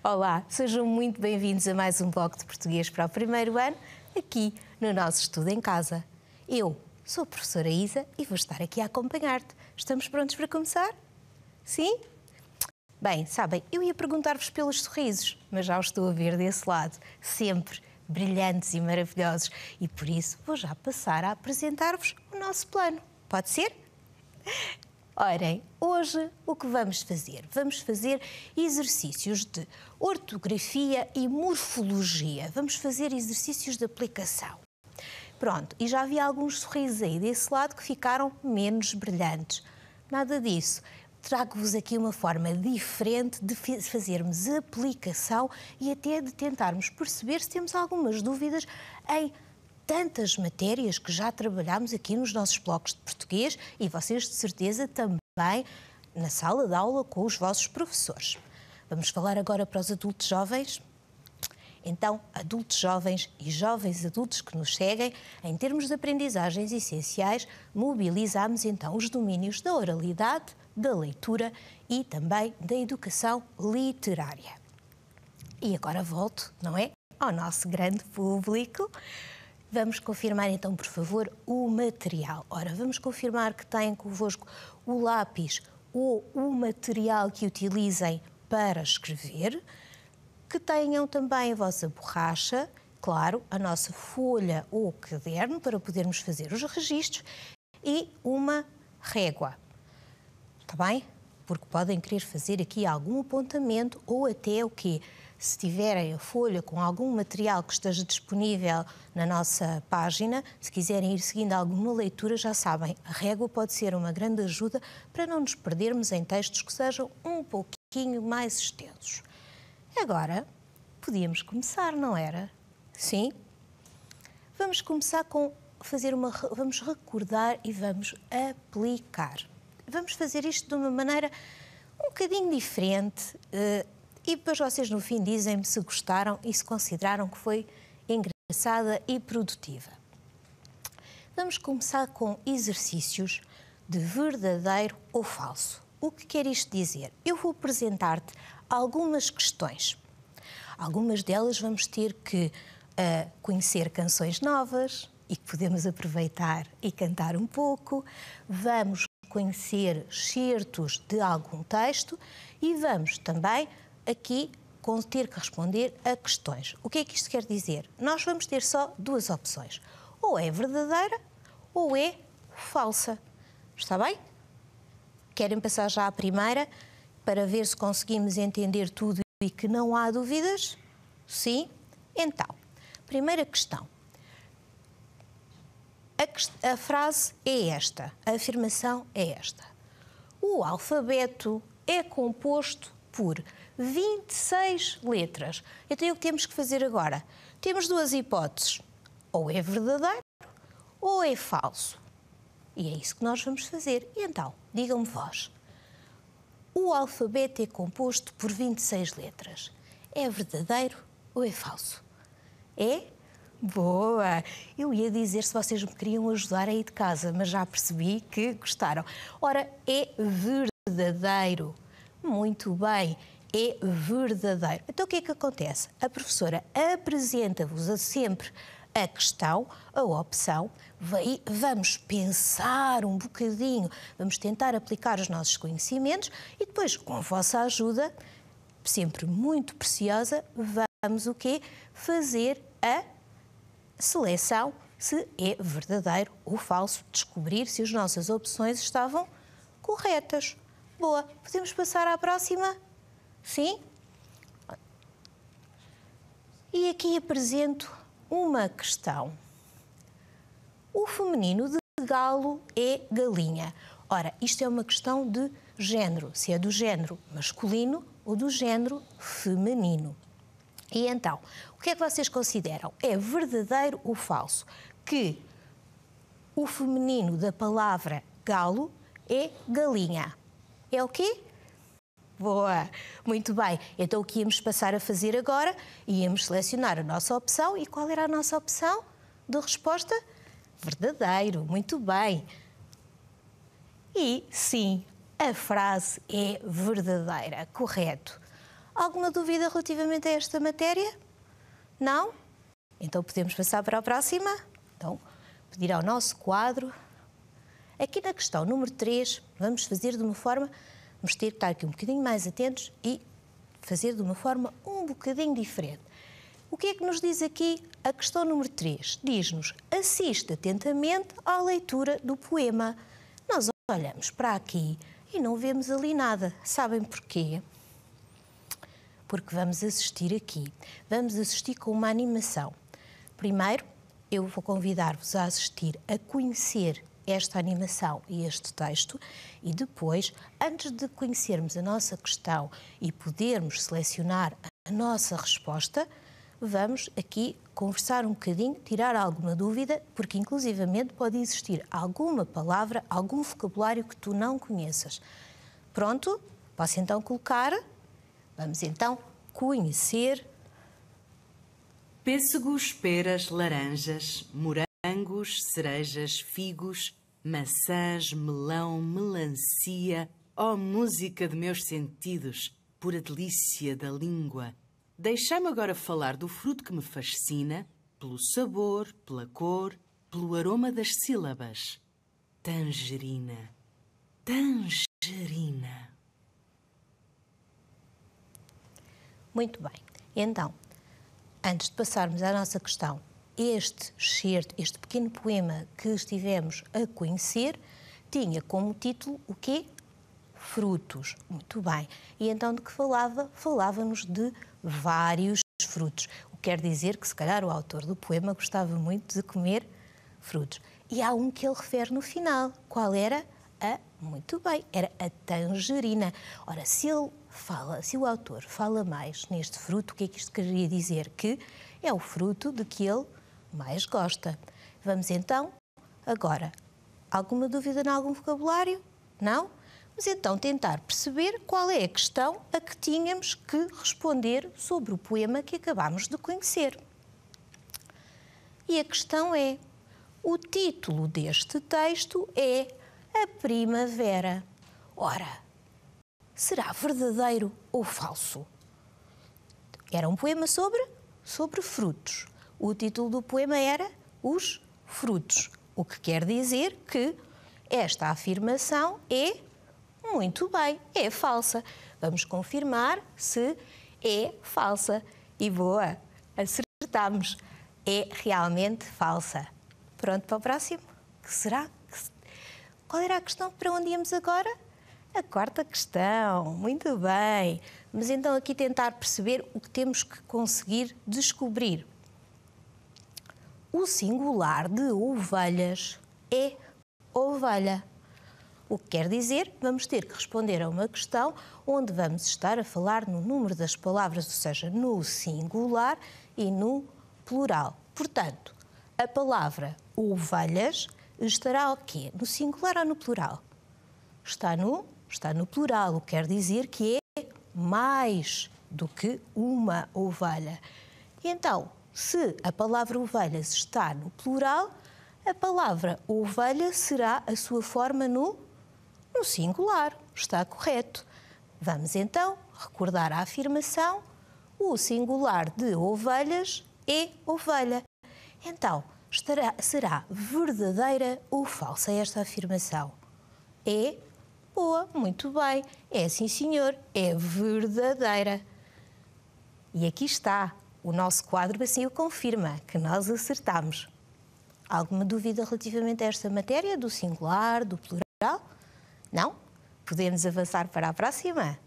Olá, sejam muito bem-vindos a mais um bloco de português para o primeiro ano, aqui no nosso Estudo em Casa. Eu sou a professora Isa e vou estar aqui a acompanhar-te. Estamos prontos para começar? Sim? Bem, sabem, eu ia perguntar-vos pelos sorrisos, mas já os estou a ver desse lado, sempre brilhantes e maravilhosos. E por isso vou já passar a apresentar-vos o nosso plano. Pode ser? Orem, hoje o que vamos fazer? Vamos fazer exercícios de ortografia e morfologia. Vamos fazer exercícios de aplicação. Pronto, e já havia alguns sorrisos aí desse lado que ficaram menos brilhantes. Nada disso. Trago-vos aqui uma forma diferente de fazermos aplicação e até de tentarmos perceber se temos algumas dúvidas em tantas matérias que já trabalhámos aqui nos nossos blocos de português e vocês de certeza também na sala de aula com os vossos professores. Vamos falar agora para os adultos jovens? Então, adultos jovens e jovens adultos que nos seguem, em termos de aprendizagens essenciais, mobilizamos então os domínios da oralidade, da leitura e também da educação literária. E agora volto, não é, ao nosso grande público. Vamos confirmar então, por favor, o material. Ora, vamos confirmar que têm convosco o lápis ou o material que utilizem para escrever, que tenham também a vossa borracha, claro, a nossa folha ou caderno para podermos fazer os registros e uma régua. Está bem? Porque podem querer fazer aqui algum apontamento ou até o quê? Se tiverem a folha com algum material que esteja disponível na nossa página, se quiserem ir seguindo alguma leitura, já sabem, a régua pode ser uma grande ajuda para não nos perdermos em textos que sejam um pouquinho mais extensos. Agora, podíamos começar, não era? Sim? Vamos começar com vamos recordar e vamos aplicar. Vamos fazer isto de uma maneira um bocadinho diferente e depois vocês no fim dizem-me se gostaram e se consideraram que foi engraçada e produtiva. Vamos começar com exercícios de verdadeiro ou falso. O que quer isto dizer? Eu vou apresentar-te algumas questões. Algumas delas vamos ter que conhecer canções novas e que podemos aproveitar e cantar um pouco. Vamos conhecer excertos de algum texto e vamos também aqui ter que responder a questões. O que é que isto quer dizer? Nós vamos ter só duas opções. Ou é verdadeira ou é falsa. Está bem? Querem passar já à primeira para ver se conseguimos entender tudo e que não há dúvidas? Sim? Então, primeira questão. A frase é esta, a afirmação é esta. O alfabeto é composto por 26 letras. Então, o que temos que fazer agora? Temos duas hipóteses. Ou é verdadeiro ou é falso. E é isso que nós vamos fazer. E então, digam-me vós. O alfabeto é composto por 26 letras. É verdadeiro ou é falso? É? Boa! Eu ia dizer se vocês me queriam ajudar aí de casa, mas já percebi que gostaram. Ora, é verdadeiro. Muito bem, é verdadeiro. Então o que é que acontece? A professora apresenta-vos sempre a questão, a opção, vamos pensar um bocadinho, vamos tentar aplicar os nossos conhecimentos e depois, com a vossa ajuda, sempre muito preciosa, vamos o quê? Fazer a seleção se é verdadeiro ou falso, descobrir se as nossas opções estavam corretas. Boa, podemos passar à próxima? Sim? E aqui apresento uma questão. O feminino de galo é galinha. Ora, isto é uma questão de género, se é do género masculino ou do género feminino. E então, o que é que vocês consideram? É verdadeiro ou falso que o feminino da palavra galo é galinha? É o quê? Boa! Muito bem. Então, o que íamos passar a fazer agora? Íamos selecionar a nossa opção. E qual era a nossa opção de resposta? Verdadeiro. Muito bem. E, sim, a frase é verdadeira. Correto. Alguma dúvida relativamente a esta matéria? Não? Então podemos passar para a próxima? Então, pedir ao nosso quadro. Aqui na questão número 3, vamos fazer de uma forma, vamos ter que estar aqui um bocadinho mais atentos e fazer de uma forma um bocadinho diferente. O que é que nos diz aqui a questão número 3? Diz-nos, assiste atentamente à leitura do poema. Nós olhamos para aqui e não vemos ali nada. Sabem porquê? Porque vamos assistir aqui. Vamos assistir com uma animação. Primeiro, eu vou convidar-vos a assistir, a conhecer esta animação e este texto e depois, antes de conhecermos a nossa questão e podermos selecionar a nossa resposta, vamos aqui conversar um bocadinho, tirar alguma dúvida, porque inclusivamente pode existir alguma palavra, algum vocabulário que tu não conheças. Pronto? Posso então colocar? Vamos então conhecer. Pêssegos, peras, laranjas, morangos, cerejas, figos, maçãs, melão, melancia. Ó música de meus sentidos, pura delícia da língua. Deixai-me agora falar do fruto que me fascina, pelo sabor, pela cor, pelo aroma das sílabas. Tangerina, tangerina. Muito bem. Então, antes de passarmos à nossa questão, este excerto, este pequeno poema que estivemos a conhecer, tinha como título o quê? Frutos. Muito bem. E então de que falava? Falava-nos de vários frutos. O que quer dizer que, se calhar, o autor do poema gostava muito de comer frutos. E há um que ele refere no final. Qual era? Muito bem, era a tangerina. Ora, se o autor fala mais neste fruto, o que é que isto queria dizer? Que é o fruto de que ele mais gosta. Vamos então, agora, alguma dúvida em algum vocabulário? Não? Vamos então tentar perceber qual é a questão a que tínhamos que responder sobre o poema que acabámos de conhecer. E a questão é, o título deste texto é A Primavera. Ora, será verdadeiro ou falso? Era um poema sobre frutos. O título do poema era Os Frutos, o que quer dizer que esta afirmação é, muito bem, é falsa. Vamos confirmar se é falsa. E boa, acertamos. É realmente falsa. Pronto para o próximo? Que será? Qual era a questão para onde íamos agora? A quarta questão. Muito bem. Vamos então aqui tentar perceber o que temos que conseguir descobrir. O singular de ovelhas é ovelha. O que quer dizer, vamos ter que responder a uma questão onde vamos estar a falar no número das palavras, ou seja, no singular e no plural. Portanto, a palavra ovelhas estará o quê? No singular ou no plural? Está no plural, o que quer dizer que é mais do que uma ovelha. E então, se a palavra ovelhas está no plural, a palavra ovelha será a sua forma no singular. Está correto. Vamos então recordar a afirmação. O singular de ovelhas é ovelha. Então, será verdadeira ou falsa esta afirmação? É boa, muito bem. É sim, senhor, é verdadeira. E aqui está. O nosso quadro assim o confirma, que nós acertamos. Alguma dúvida relativamente a esta matéria, do singular, do plural? Não? Podemos avançar para a próxima?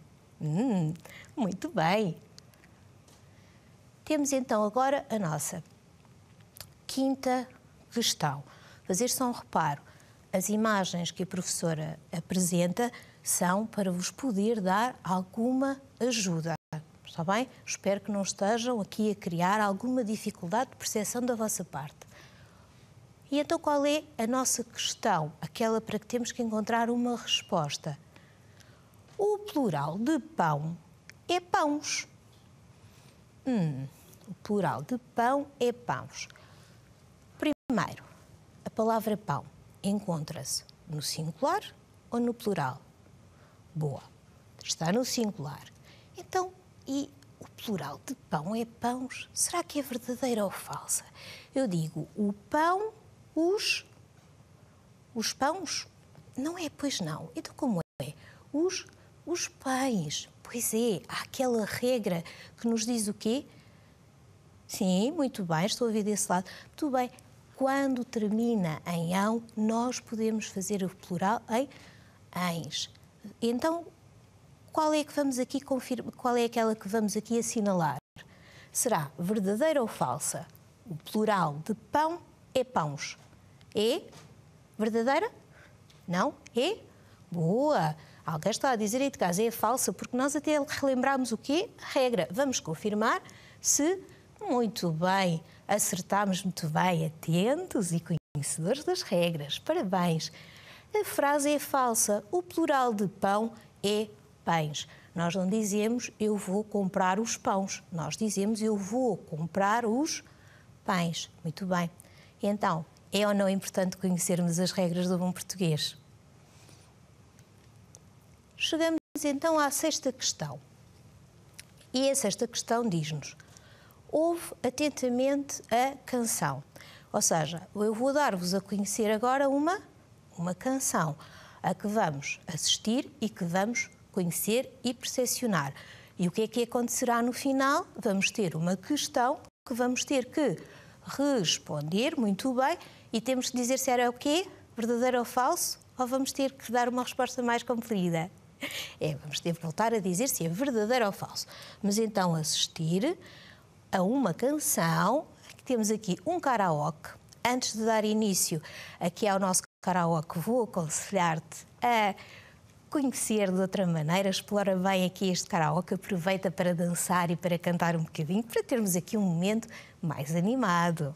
Muito bem. Temos então agora a nossa quinta questão. Fazer só um reparo. As imagens que a professora apresenta são para vos poder dar alguma ajuda. Está bem? Espero que não estejam aqui a criar alguma dificuldade de percepção da vossa parte. E então qual é a nossa questão? Aquela para que temos que encontrar uma resposta. O plural de pão é pãos. O plural de pão é pãos. Primeiro, a palavra pão encontra-se no singular ou no plural? Boa. Está no singular. Então, E o plural de pão é pãos. Será que é verdadeira ou falsa? Eu digo o pão, os pães. Não é, pois não. Então como é? Os pães. Pois é, há aquela regra que nos diz o quê? Sim, muito bem, estou a ver desse lado. Muito bem. Quando termina em ão, nós podemos fazer o plural em ens. Então, qual é que vamos aqui confirmar? Qual é aquela que vamos aqui assinalar? Será verdadeira ou falsa? O plural de pão é pãos. É verdadeira? Não? É? Boa! Alguém está a dizer aí de casa, é falsa, porque nós até relembramos o quê? A regra. Vamos confirmar se, muito bem, acertámos muito bem, atentos e conhecedores das regras. Parabéns! A frase é falsa. O plural de pão é pães. Nós não dizemos eu vou comprar os pães. Nós dizemos eu vou comprar os pães. Muito bem. Então, é ou não importante conhecermos as regras do bom português? Chegamos então à sexta questão. E a sexta questão diz-nos: ouve atentamente a canção. Ou seja, eu vou dar-vos a conhecer agora uma canção a que vamos assistir e que vamos conhecer e percepcionar. E o que é que acontecerá no final? Vamos ter uma questão que vamos ter que responder muito bem e temos que dizer se era o quê? Verdadeiro ou falso? Ou vamos ter que dar uma resposta mais comprida? Vamos ter que voltar a dizer se é verdadeiro ou falso. Mas então assistir a uma canção, que temos aqui um karaoke. Antes de dar início aqui ao nosso karaoke, vou aconselhar-te a conhecer de outra maneira, explora bem aqui este karaoke, aproveita para dançar e para cantar um bocadinho, para termos aqui um momento mais animado.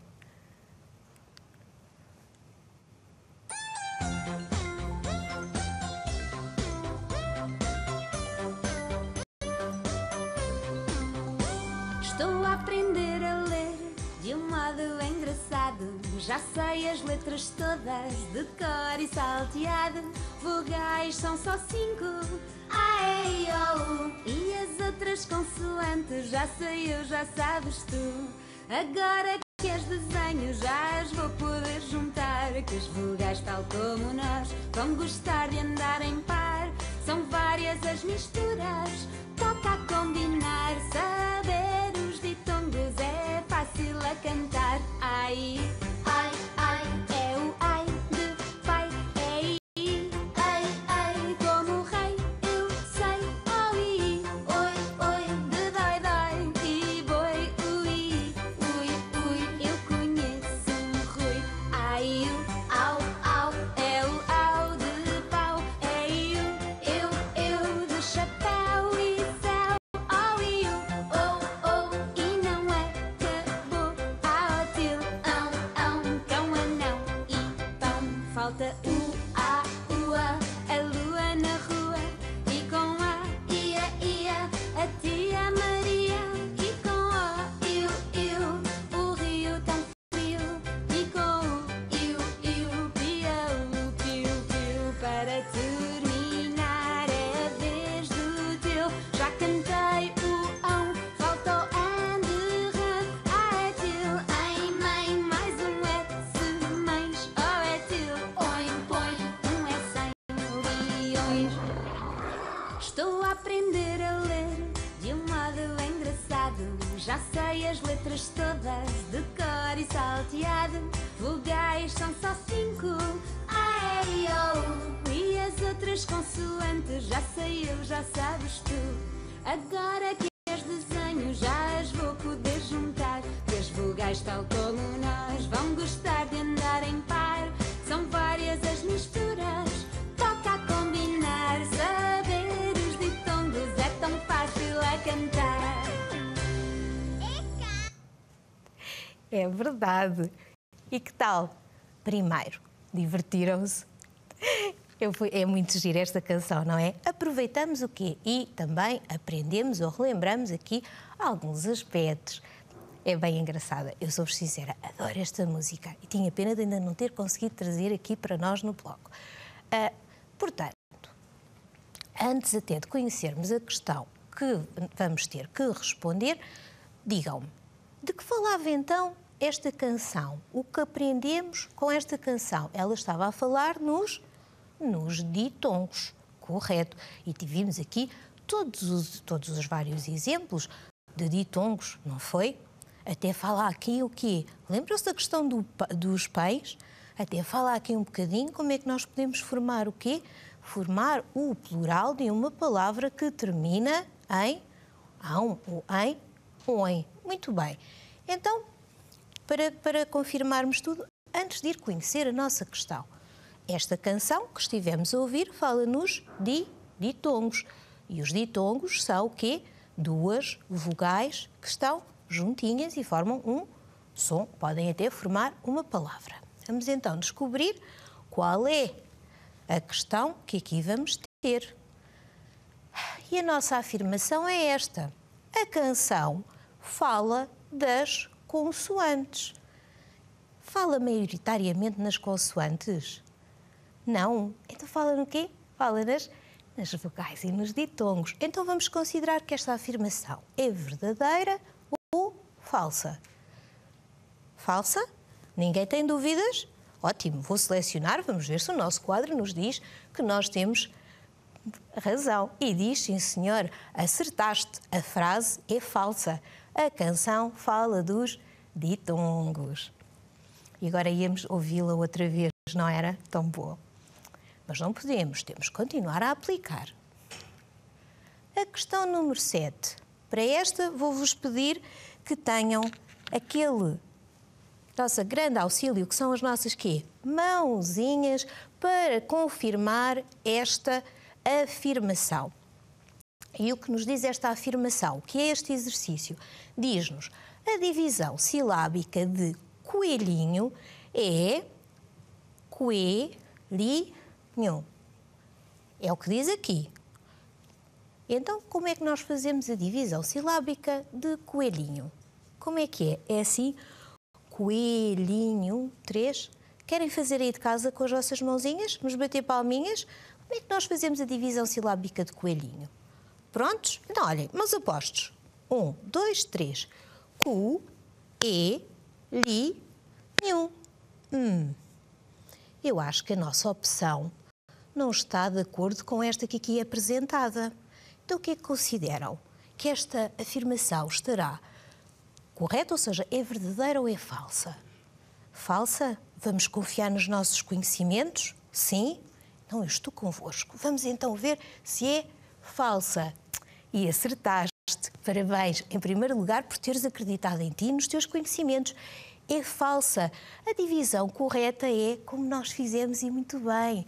Estou a aprender a ler de um modo engraçado. Já sei as letras todas de cor e salteado. Vogais são só 5, A, E, I, O, U. E as outras consoantes já sei eu, já sabes tu. Agora que as desenho já as vou poder juntar. Que as vogais, tal como nós, vão gostar de andar em par. São várias as misturas, toca a combinar. Saber os ditongos é fácil a cantar. Ai, ai, ai, é o ai de pai, é i, ai, ai, como rei, eu sei, oh, i, oi, oi, de dói, dói, e boi, ui, ui, ui, eu conheço um Rui. Ai, o, au, au, é o au de pau, é eu de chapéu e céu, oh, e o, oh, e não é cabô, ao til, cão, anão e pão. Falta o a, a lua na rua, e com a, ia, a tia Maria, e com o, o rio tão frio, e com o piu, para terminar é a vez do teu. Já cantei o ão, falta o and, é til, em mãe, mais um é se, mães, oh, é til, oin, põe, um é sem leões. Estou a aprender a ler de um modo engraçado. Já sei as letras todas de cor e salteado. Vogais são só 5, A, E, I, O, U. E as outras consoantes já sei eu, já sabes tu. Agora que as desenho já as vou poder juntar. Que as vogais, tal como nós, vão gostar de andar em par. São várias as misturas, toca a combinar. Saber os ditongos é tão fácil a cantar. É verdade. E que tal? Primeiro, divertiram-se? É muito gira esta canção, não é? Aproveitamos o quê? E também aprendemos ou relembramos aqui alguns aspectos. É bem engraçada. Eu sou sincera, adoro esta música e tinha pena de ainda não ter conseguido trazer aqui para nós no blog. Portanto, antes até de conhecermos a questão que vamos ter que responder. Digam-me, de que falava então esta canção? O que aprendemos com esta canção? Ela estava a falar nos ditongos, correto. E tivemos aqui todos os vários exemplos de ditongos, não foi? Até fala aqui o quê? Lembram-se da questão dos pães? Até fala aqui um bocadinho como é que nós podemos formar o quê? Formar o plural de uma palavra que termina em ão ou em oem. Muito bem. Então, para confirmarmos tudo, antes de ir conhecer a nossa questão, esta canção que estivemos a ouvir fala-nos de ditongos. E os ditongos são o quê? Duas vogais que estão juntinhas e formam um som. Podem até formar uma palavra. Vamos então descobrir qual é a questão que aqui vamos ter. E a nossa afirmação é esta. A canção fala das consoantes. Fala maioritariamente nas consoantes? Não. Então fala no quê? Fala nas vogais e nos ditongos. Então vamos considerar que esta afirmação é verdadeira ou falsa? Falsa? Ninguém tem dúvidas? Ótimo, vou selecionar, vamos ver se o nosso quadro nos diz que nós temos razão. E diz, sim senhor, acertaste, a frase é falsa. A canção fala dos ditongos. E agora íamos ouvi-la outra vez, não era tão boa? Mas não podemos, temos que continuar a aplicar. A questão número 7. Para esta vou-vos pedir que tenham aquele nosso grande auxílio, que são as nossas quê? Mãozinhas, para confirmar esta afirmação. E o que nos diz esta afirmação? O que é este exercício? Diz-nos, a divisão silábica de coelhinho é coelhinho. É o que diz aqui. Então, como é que nós fazemos a divisão silábica de coelhinho? Como é que é? É assim, coelhinho, 3. Querem fazer aí de casa com as vossas mãozinhas? Nos bater palminhas? Como é que nós fazemos a divisão silábica de coelhinho? Prontos? Então, olhem, meus apostos. 1, 2, 3. Cu-e-li-nho. Eu acho que a nossa opção não está de acordo com esta que aqui é apresentada. Então, o que é que consideram? Que esta afirmação estará correta, ou seja, é verdadeira ou é falsa? Falsa? Vamos confiar nos nossos conhecimentos? Sim? Então, eu estou convosco. Vamos então ver se é falsa. E acertaste. Parabéns, em primeiro lugar, por teres acreditado em ti e nos teus conhecimentos. É falsa. A divisão correta é como nós fizemos e muito bem.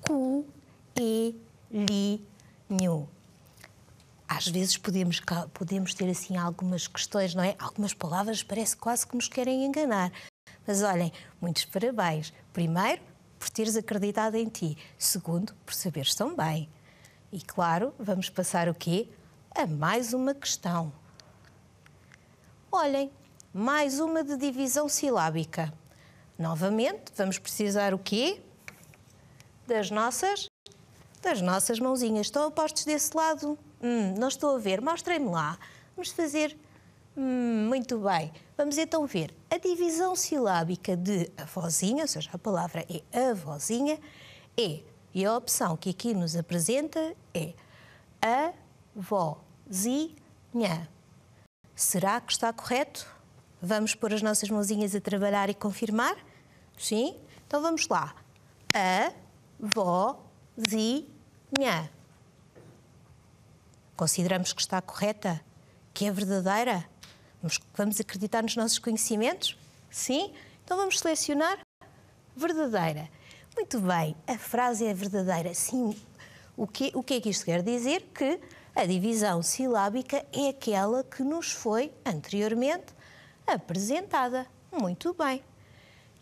Cu-e-li-nho. Às vezes podemos ter assim algumas questões, não é? Algumas palavras parece quase que nos querem enganar. Mas olhem, muitos parabéns. Primeiro, por teres acreditado em ti. Segundo, por saberes tão bem. E claro, vamos passar o quê? A mais uma questão. Olhem, mais uma de divisão silábica. Novamente, vamos precisar o quê? Das nossas mãozinhas. Estão apostos desse lado? Não estou a ver. Mostrem-me lá. Vamos fazer... muito bem. Vamos então ver. A divisão silábica de avózinha, ou seja, a palavra é avózinha, é... E a opção que aqui nos apresenta é avózinha. Será que está correto? Vamos pôr as nossas mãozinhas a trabalhar e confirmar? Sim? Então vamos lá. Avózinha. Consideramos que está correta? Que é verdadeira? Vamos acreditar nos nossos conhecimentos? Sim? Então vamos selecionar verdadeira. Muito bem, a frase é verdadeira. Sim. O que é que isto quer dizer? Que a divisão silábica é aquela que nos foi anteriormente apresentada. Muito bem.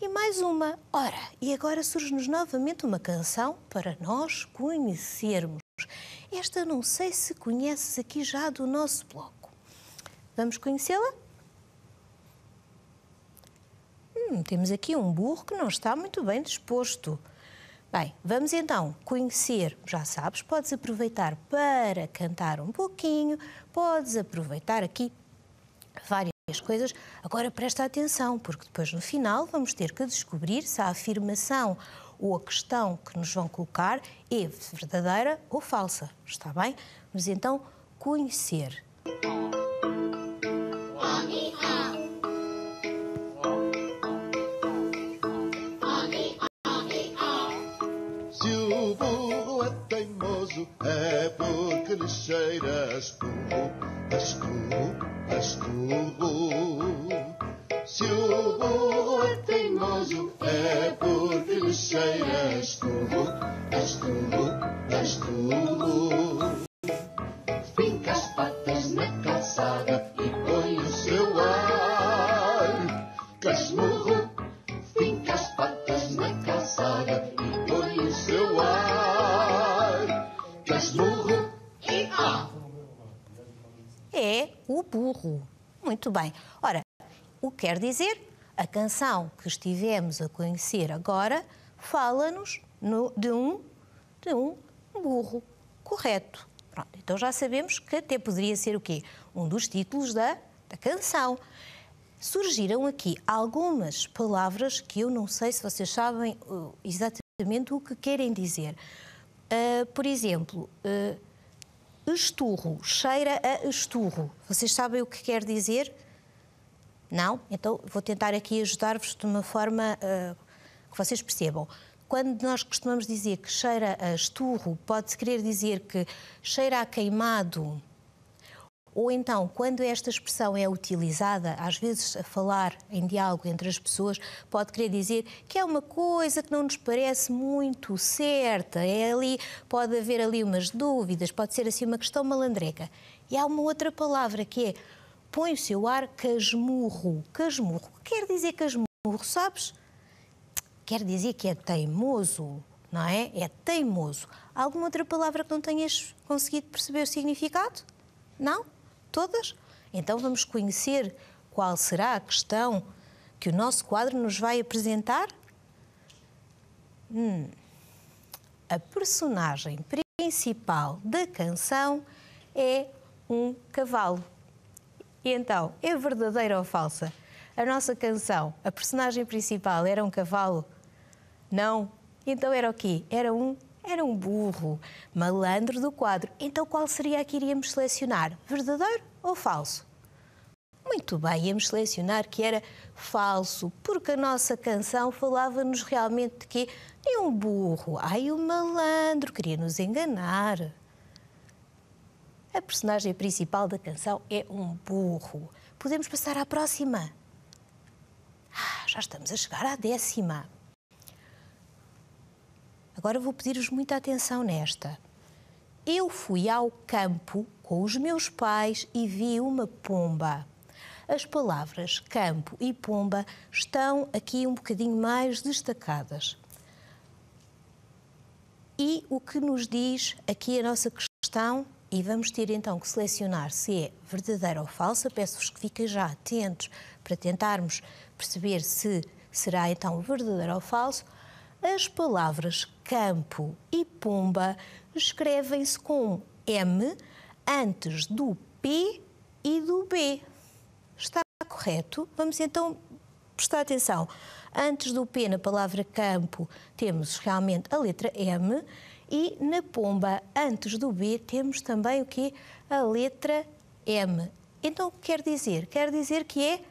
E mais uma. Ora, e agora surge-nos novamente uma canção para nós conhecermos. Esta não sei se conheces aqui já do nosso bloco. Vamos conhecê-la? Temos aqui um burro que não está muito bem disposto. Bem, vamos então conhecer, já sabes, podes aproveitar para cantar um pouquinho, podes aproveitar aqui várias coisas. Agora presta atenção, porque depois no final vamos ter que descobrir se a afirmação ou a questão que nos vão colocar é verdadeira ou falsa. Está bem? Vamos então conhecer. Se o burro é teimoso, é porque lhe cheiras turro, és turro. Se o burro é teimoso, é porque lhe cheiras turro, és turro. Finca as patas na calçada e põe o seu ar. Casmurro, finca as patas na calçada e põe o seu ar. Casmurro e É o burro. Muito bem. Ora, o que quer dizer? A canção que estivemos a conhecer agora fala-nos de um burro. Correto. Pronto, então já sabemos que até poderia ser o quê? Um dos títulos da canção. Surgiram aqui algumas palavras que eu não sei se vocês sabem exatamente o que querem dizer. Por exemplo, esturro, cheira a esturro. Vocês sabem o que quer dizer? Não? Então vou tentar aqui ajudar-vos de uma forma que vocês percebam. Quando nós costumamos dizer que cheira a esturro, pode-se querer dizer que cheira a queimado. Ou então, quando esta expressão é utilizada, às vezes a falar em diálogo entre as pessoas, pode querer dizer que é uma coisa que não nos parece muito certa. Pode haver ali umas dúvidas, pode ser assim uma questão malandreca. E há uma outra palavra que é põe o seu ar casmurro. Casmurro. O que quer dizer casmurro, sabes? Quer dizer que é teimoso, não é? É teimoso. Alguma outra palavra que não tenhas conseguido perceber o significado? Não? Todas? Então vamos conhecer qual será a questão que o nosso quadro nos vai apresentar? A personagem principal da canção é um cavalo. E então, é verdadeira ou falsa? A nossa canção, a personagem principal era um cavalo? Não. Então era o quê? Era um burro, malandro do quadro. Então qual seria a que iríamos selecionar? Verdadeiro ou falso? Muito bem, íamos selecionar que era falso, porque a nossa canção falava-nos realmente de quê? De um burro. Ai, o malandro queria nos enganar. A personagem principal da canção é um burro. Podemos passar à próxima. Já estamos a chegar à 10ª. Agora vou pedir-vos muita atenção nesta. Eu fui ao campo com os meus pais e vi uma pomba. As palavras campo e pomba estão aqui um bocadinho mais destacadas. E o que nos diz aqui a nossa questão, e vamos ter então que selecionar se é verdadeira ou falsa, peço-vos que fiquem já atentos para tentarmos perceber se será então verdadeiro ou falso. As palavras campo e pomba escrevem-se com M antes do P e do B. Está correto? Vamos então prestar atenção. Antes do P, na palavra campo, temos realmente a letra M e na pomba, antes do B, temos também o quê? A letra M. Então, o que quer dizer? Quer dizer que é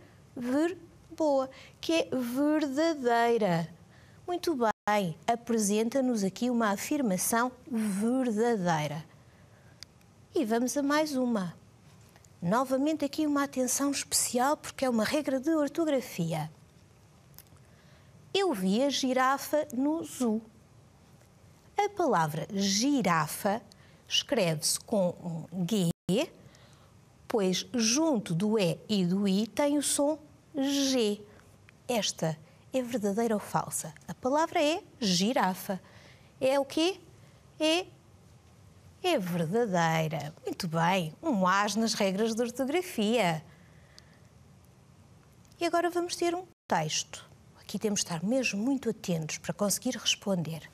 boa, que é verdadeira. Muito bem, apresenta-nos aqui uma afirmação verdadeira. E vamos a mais uma. Novamente aqui uma atenção especial, porque é uma regra de ortografia. Eu vi a girafa no zoo. A palavra girafa escreve-se com um G, pois junto do E e do I tem o som G. Esta é verdadeira ou falsa? A palavra é girafa. É o quê? É verdadeira. Muito bem, um as nas regras de ortografia. E agora vamos ter um texto. Aqui temos de estar mesmo muito atentos para conseguir responder.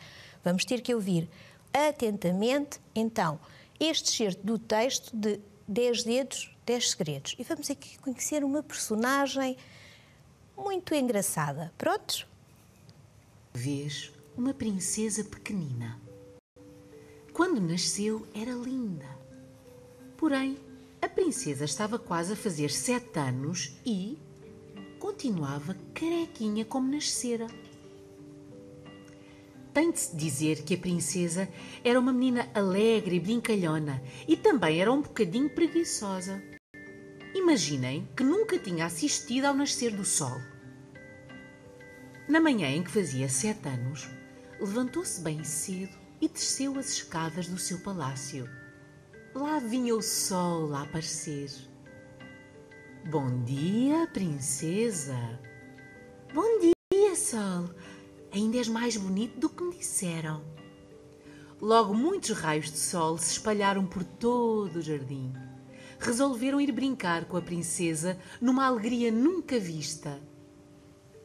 Vamos ter que ouvir atentamente, então, este excerto do texto de 10 dedos, 10 segredos. E vamos aqui conhecer uma personagem muito engraçada. Prontos? Vês uma princesa pequenina. Quando nasceu era linda. Porém, a princesa estava quase a fazer 7 anos e continuava carequinha como nascera. Tem de se dizer que a princesa era uma menina alegre e brincalhona e também era um bocadinho preguiçosa. Imaginem que nunca tinha assistido ao nascer do sol. Na manhã em que fazia 7 anos, levantou-se bem cedo e desceu as escadas do seu palácio. Lá vinha o sol a aparecer. Bom dia, princesa. Bom dia, sol. Ainda és mais bonito do que me disseram. Logo muitos raios de sol se espalharam por todo o jardim. Resolveram ir brincar com a princesa numa alegria nunca vista.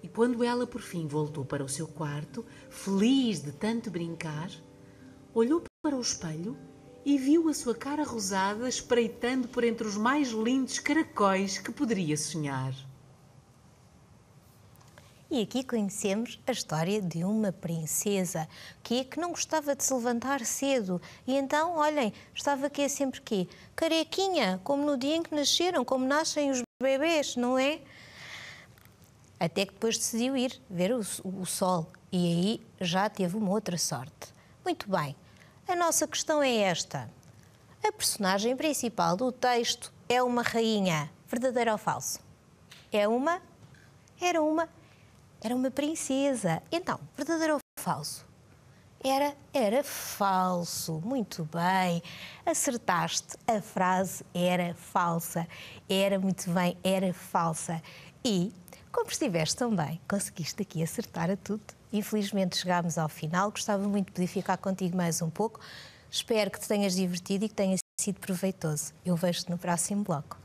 E quando ela por fim voltou para o seu quarto, feliz de tanto brincar, olhou para o espelho e viu a sua cara rosada espreitando por entre os mais lindos caracóis que poderia sonhar. E aqui conhecemos a história de uma princesa que não gostava de se levantar cedo. E então, olhem, estava aqui sempre quê? Carequinha, como no dia em que nasceram, como nascem os bebês, não é? Até que depois decidiu ir ver o sol. E aí já teve uma outra sorte. Muito bem, a nossa questão é esta. A personagem principal do texto é uma rainha. Verdadeiro ou falso? É uma? Era uma princesa. Então, verdadeiro ou falso? Era falso. Muito bem. Acertaste. A frase era falsa. Era muito bem, era falsa. E, como estiveste tão bem, conseguiste aqui acertar a tudo. Infelizmente chegámos ao final. Gostava muito de poder ficar contigo mais um pouco. Espero que te tenhas divertido e que tenha sido proveitoso. Eu vejo-te no próximo bloco.